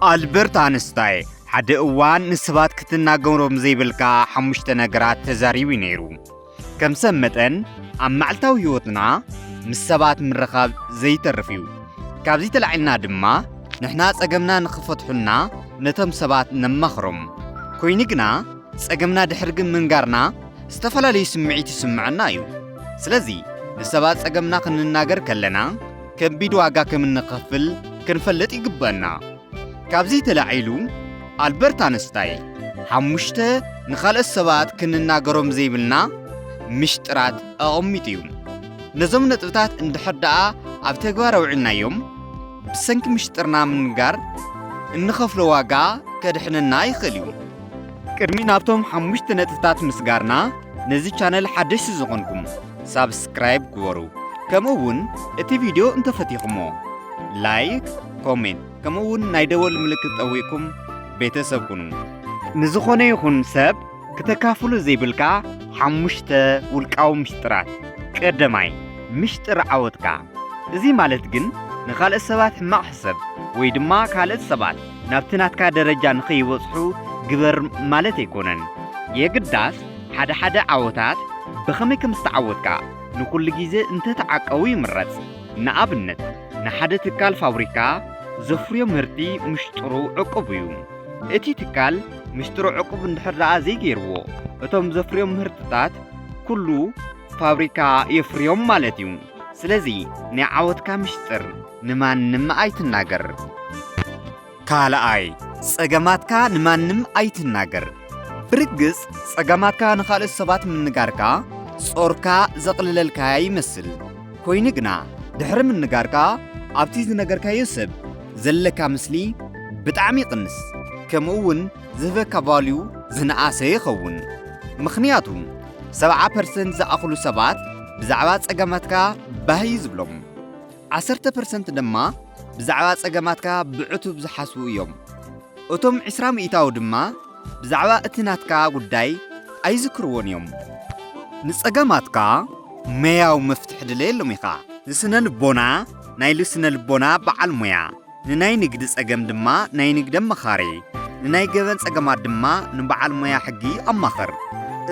ኣልበርት ኣንስታይ ሓደ እዋን ንሰባት ክትናገሮም ዘይብልካ ሓሙሽተ ነገራት ተዛሪቡ ነይሩ። ከም ሰብ መጠን ኣብ መዓልታዊ ህይወትና ምስ ሰባት ምርኻብ ዘይተርፍ እዩ። ካብዚ ተላዒልና ድማ ንሕና ጸገምና ንኽፈትሑና ነቶም ሰባት ነማኽሮም። ኮይኑ ግና ጸገምና ድሕሪ ግን ምንጋርና ዝተፈላለዩ ስምዒት ይስምዐና እዩ። ስለዚ ንሰባት ጸገምና ክንናገር ከለና ከቢድ ዋጋ ከም እንኸፍል ክንፈልጥ ይግባና። ካብዚ ተላዒሉ ኣልበርት ኣንስታይ ሓሙሽተ ንኻልኦት ሰባት ክንናገሮም ዘይብልና ምሽጥራት ኣቐሚጡ እዩ። ነዞም ነጥብታት እንድሕር ደኣ ኣብ ተግባር ኣውዒልናዮም ብሰንኪ ምሽጥርና ምንጋር እንኸፍሎ ዋጋ ከድሕነና ይኽእል እዩ። ቅድሚ ናብቶም ሓሙሽተ ነጥብታት ምስጋርና ነዚ ቻነል ሓደሽቲ ዝኾንኩም ሳብስክራይብ ግበሩ። ከምኡውን እቲ ቪድዮ እንተፈቲኹሞ ላይክ፣ ኮሜንት ከምኡውን ናይ ደወል ምልክት ጠዊዕኩም ቤተሰብ ኩኑ። ንዝኾነ ይኹን ሰብ ክተካፍሉ ዘይብልካ ሓሙሽተ ውልቃዊ ምሽጥራት። ቀዳማይ ምሽጥር ዓወትካ። እዚ ማለት ግን ንኻልኦት ሰባት ሕማቕ ሕሰብ ወይ ድማ ካልኦት ሰባት ናብቲ ናትካ ደረጃ ንኸይበጽሑ ግበር ማለት ኣይኮነን። የግዳስ ሓደ ዓወታት ብኸመይ ከም ዝተዓወትካ ንኩሉ ግዜ እንተተዓቀቡ ይምረጽ። ንኣብነት ንሓደ ትካል ፋብሪካ ዘፍርዮ ምህርቲ ምሽጥሩ ዕቁብ እዩ። እቲ ትካል ምሽጥሩ ዕቁብ እንድሕር ደኣ ዘይገይርዎ እቶም ዘፍርዮም ምህርትታት ኩሉ ፋብሪካ የፍርዮም ማለት እዩ። ስለዚ ናይ ዓወትካ ምሽጥር ንማንም ኣይትናገር። ካልኣይ ጸገማትካ ንማንም ኣይትናገር። ብርግጽ ጸገማትካ ንኻልኦት ሰባት ምንጋርካ ጾርካ ዘቕልለልካ ይመስል። ኮይኑ ግና ድሕሪ ምንጋርካ ኣብቲ ዝነገርካዮ ሰብ ዘለካ ምስሊ ብጣዕሚ ይቕንስ። ከምኡውን ዝህበካ ቫልዩ ዝነኣሰ ይኸውን። ምኽንያቱ 70% ዝኣኽሉ ሰባት ብዛዕባ ጸገማትካ ባህ ዝብሎም፣ 10% ድማ ብዛዕባ ጸገማትካ ብዕቱብ ዝሓስቡ እዮም። እቶም 20% ድማ ብዛዕባ እቲ ናትካ ጉዳይ ኣይዝክርዎን እዮም። ንጸገማትካ መያው መፍትሕ ድለየሎም ኢኻ። ንስነ ልቦና ናይ ልስነ ልቦና በዓል ሞያ፣ ንናይ ንግዲ ጸገም ድማ ናይ ንግዲ ኣማኻሪ፣ ንናይ ገበን ጸገማት ድማ ንበዓል ሞያ ሕጊ ኣማኽር።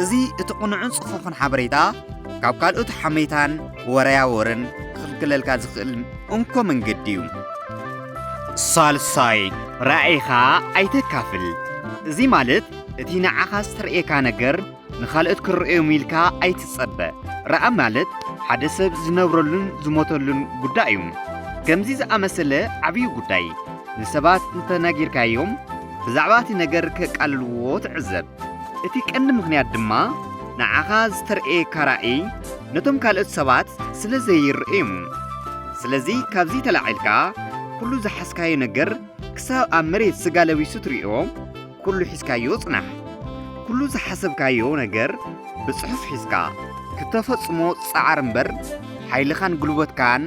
እዚ እቲ ቕኑዕን ጽፉፍን ሓበሬታ ካብ ካልኦት ሓሜታን ወረያወርን ክኽልክለልካ ዝኽእል እንኮ መንገዲ እዩ። ሳልሳይ ራእይኻ ኣይተካፍል። እዚ ማለት እቲ ንዓኻ ዝተርኤካ ነገር ንኻልኦት ክርአዮም ኢልካ ኣይትጸበ። ራእይ ማለት ሓደ ሰብ ዝነብረሉን ዝሞተሉን ጉዳይ እዩ። ከምዚ ዝኣመሰለ ዓብዪ ጉዳይ ንሰባት እንተናጊርካዮም ብዛዕባ እቲ ነገር ከቃልልዎ ትዕዘብ። እቲ ቀንዲ ምኽንያት ድማ ንዓኻ ዝተርኤካ ራእይ ነቶም ካልኦት ሰባት ስለ ዘይርአዩ። ስለዚ ካብዚ ተላዒልካ ኩሉ ዝሓስካዮ ነገር ክሳብ ኣብ መሬት ስጋ ለቢሱ ትሪኦ ኩሉ ሒዝካዮ ጽናሕ። ኩሉ ዝሓሰብካዮ ነገር ብጽሑፍ ሒዝካ ክተፈጽሞ ጻዓር እምበር ሓይልኻን ጉልበትካን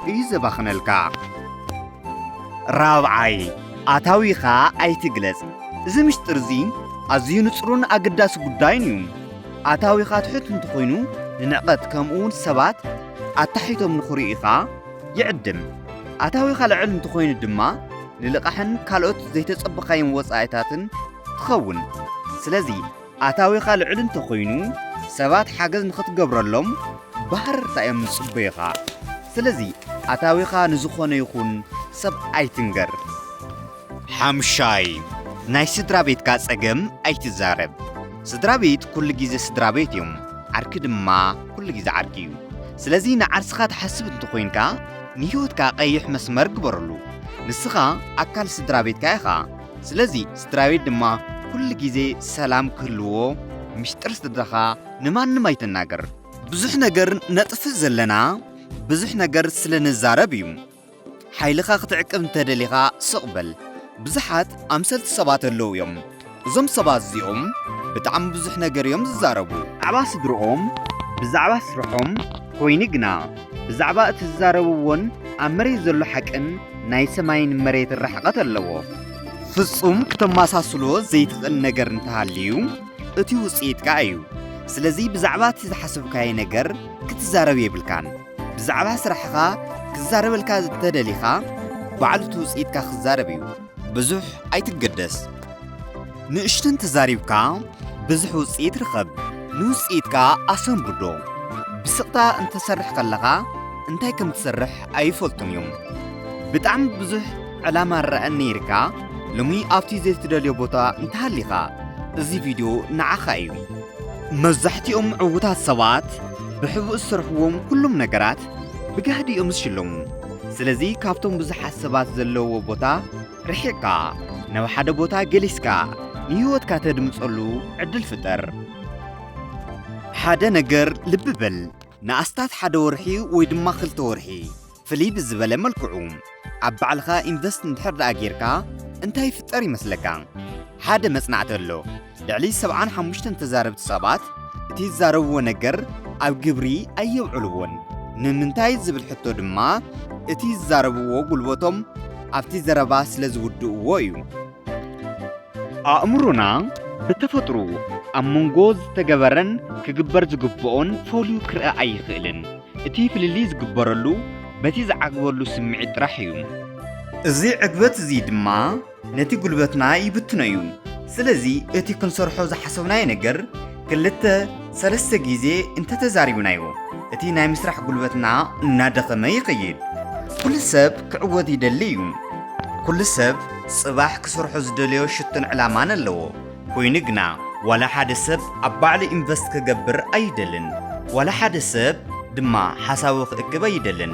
እዩ ዘባኽነልካ። ራብዓይ ኣታዊኻ ኣይትግለጽ። እዚ ምሽጥር እዚ ኣዝዩ ንጹርን ኣገዳሲ ጉዳይን እዩ። ኣታዊኻ ትሑት እንተኾይኑ ንንዕቐት ከምኡውን ሰባት ኣታሒቶም ንኽርእዩ ኢኻ ይዕድም። ኣታዊኻ ልዕል እንተኾይኑ ድማ ንልቓሕን ካልኦት ዘይተጸበኻዮም ወጻኢታትን ትኸውን። ስለዚ ኣታዊኻ ልዕል እንተኾይኑ ሰባት ሓገዝ ንኽትገብረሎም ባህርታ እዮም ዝጽበዩ ኢኻ። ስለዚ ኣታዊኻ ንዝኾነ ይኹን ሰብ ኣይትንገር። ሓምሻይ ናይ ስድራ ቤትካ ጸገም ኣይትዛረብ። ስድራ ቤት ኩሉ ግዜ ስድራ ቤት እዮም፣ ዓርኪ ድማ ኩሉ ግዜ ዓርኪ እዩ። ስለዚ ንዓርስኻ ትሓስብ እንተኾይንካ ንህይወትካ ቀይሕ መስመር ግበረሉ። ንስኻ ኣካል ስድራ ቤትካ ኢኻ። ስለዚ ስድራ ቤት ድማ ኩሉ ግዜ ሰላም ክህልዎ ምሽጥር ስድራኻ ንማንም ኣይትናገር። ብዙሕ ነገር ነጥፍእ ዘለና ብዙሕ ነገር ስለ ንዛረብ እዩ። ሓይልኻ ክትዕቅብ እንተደሊኻ ስቕበል። ብዙሓት ኣምሰልቲ ሰባት ኣለዉ እዮም። እዞም ሰባት እዚኦም ብጣዕሚ ብዙሕ ነገር እዮም ዝዛረቡ፣ ብዛዕባ ስድርኦም፣ ብዛዕባ ስርሖም። ኮይኑ ግና ብዛዕባ እቲ ዝዛረብዎን ኣብ መሬት ዘሎ ሓቅን ናይ ሰማይን መሬት ርሕቐት ኣለዎ። ፍጹም ክተመሳስሎ ዘይትኽእል ነገር እንተሃልዩ እቲ ውፅኢትካ እዩ። ስለዚ ብዛዕባ እቲ ዝሓሰብካዮ ነገር ክትዛረብ የብልካን። ብዛዕባ ስራሕኻ ክዛረበልካ እንተደሊኻ ባዕሉ እቲ ውፅኢትካ ክዛረብ እዩ። ብዙሕ ኣይትገደስ ንእሽተን ተዛሪብካ ብዙሕ ውፅኢት ርኸብ ንውፅኢትካ ኣሰንብዶ ብስቕታ እንተሰርሕ ከለኻ እንታይ ከም ትሰርሕ ኣይፈልጡን እዮም ብጣዕሚ ብዙሕ ዕላማ ረአን ነይርካ ሎሚ ኣብቲ ዘይትደልዮ ቦታ እንተሃሊኻ እዚ ቪድዮ ንዓኻ እዩ መብዛሕትኦም ዕውታት ሰባት ብሕቡእ ዝሰርሕዎም ኩሎም ነገራት ብጋህዲ እዮም ዝሽለሙ ስለዚ ካብቶም ብዙሓት ሰባት ዘለዎ ቦታ ርሒቕካ ናብ ሓደ ቦታ ገሊስካ ንህይወትካ ተድምፀሉ ዕድል ፍጠር ሓደ ነገር ልቢ በል ንኣስታት ሓደ ወርሒ ወይ ድማ 2 ወርሒ ፍልይ ብዝበለ መልክዑ ኣብ ባዕልኻ ኢንቨስት እንድሕር ደኣ ጌርካ እንታይ ይፍጠር ይመስለካ ሓደ መጽናዕቲ ኣሎ ልዕሊ 75 ተዛረብቲ ሰባት እቲ ዝዛረብዎ ነገር ኣብ ግብሪ ኣየውዕልዎን ንምንታይ ዝብል ሕቶ ድማ እቲ ዝዛረብዎ ጉልበቶም ኣብቲ ዘረባ ስለ ዝውድእዎ እዩ ኣእምሮና ብተፈጥሮ ኣብ መንጎ ዝተገበረን ክግበር ዝግብኦን ፈልዩ ክርአ ኣይኽእልን እቲ ፍልሊ ዝግበረሉ በቲ ዝዓግበሉ ስምዒት ጥራሕ እዩ እዚ ዕግበት እዚ ድማ ነቲ ጉልበትና ይብትኖ እዩ ስለዚ እቲ ክንሰርሖ ዝሓሰብናዮ ነገር 2-3 ጊዜ እንተተዛሪብናዮ እቲ ናይ ምስራሕ ጉልበትና እናደኸመ ይኸይድ ኩሉ ሰብ ክዕወት ይደሊ እዩ ኩሉ ሰብ ጽባሕ ክሰርሖ ዝደልዮ ሽቶን ዕላማን ኣለዎ ኮይኑ ግና ዋላ ሓደ ሰብ ኣብ ባዕሉ ኢንቨስት ክገብር ኣይደልን ዋላ ሓደ ሰብ ድማ ሓሳቡ ክእክብ ኣይደልን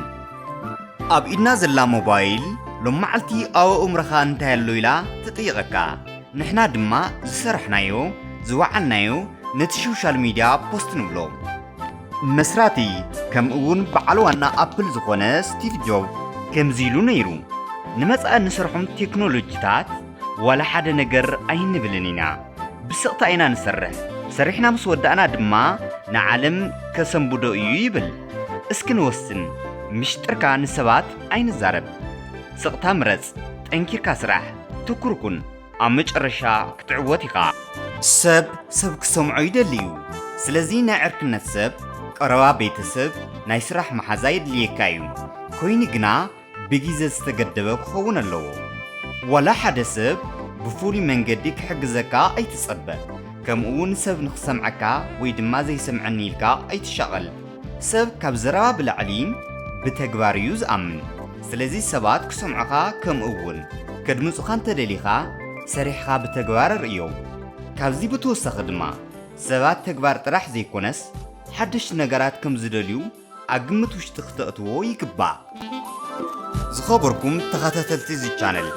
ኣብ ኢድና ዘላ ሞባይል ሎም መዓልቲ ኣብ እምሮኻ እንታይ ኣሎ ኢላ ትጥይቐካ ንሕና ድማ ዝሰርሕናዮ ዝወዓልናዮ ነቲ ሶሻል ሚድያ ፖስት ንብሎ መስራቲ ከምኡውን በዓል ዋና ኣፕል ዝኾነ ስቲቭ ጆብ ከምዚ ኢሉ ነይሩ ንመጻኢ ንሰርሖም ቴክኖሎጂታት ዋላ ሓደ ነገር ኣይንብልን ኢና ብስቕታ ኢና ንሰርሕ ሰሪሕና ምስ ወዳእና ድማ ንዓለም ከሰንብዶ እዩ ይብል እስኪ ንወስን ምሽጥርካ ንሰባት ኣይንዛረብ ስቕታ ምረጽ ጠንኪርካ ስራሕ ትኩርኩን ኣብ መጨረሻ ክትዕወት ኢኻ ሰብ ክሰምዖ ይደሊ እዩ ስለዚ ናይ ዕርክነት ሰብ ቀረባ ቤተሰብ ናይ ስራሕ መሓዛ የድልየካ እዩ ኮይኑ ግና ብጊዜ ዝተገደበ ክኸውን ኣለዎ ዋላ ሓደ ሰብ ብፍሉይ መንገዲ ክሕግዘካ ኣይትጸበ ከምኡውን ሰብ ንኽሰምዐካ ወይ ድማ ዘይሰምዐኒ ኢልካ ኣይትሻቐል ሰብ ካብ ዘረባ ብላዕሊ ብተግባር እዩ ዝኣምን ስለዚ ሰባት ክሰምዑኻ ከምኡውን ከድምፁኻ እንተደሊኻ ሰሪሕኻ ብተግባር ርእዮ ካብዚ ብተወሳኺ ድማ ሰባት ተግባር ጥራሕ ዘይኮነስ ሓድሽ ነገራት ከም ዝደልዩ ኣብ ግምት ውሽጢ ክተእትዎ ይግባእ ዝኸበርኩም ተኸታተልቲ እዚ ቻነል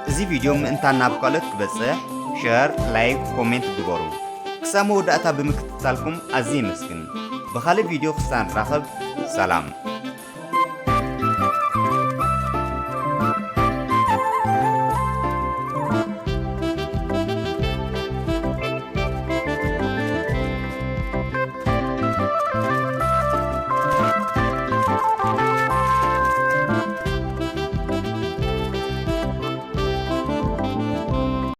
እዚ ቪድዮ ምእንታን ናብ ካልኦት ክበጽሕ ሼር ላይክ ኮሜንት ግበሩ ክሳብ መወዳእታ ብምክትታልኩም ኣዝየ መስግን ብኻልእ ቪድዮ ክሳብ ንራኸብ ሰላም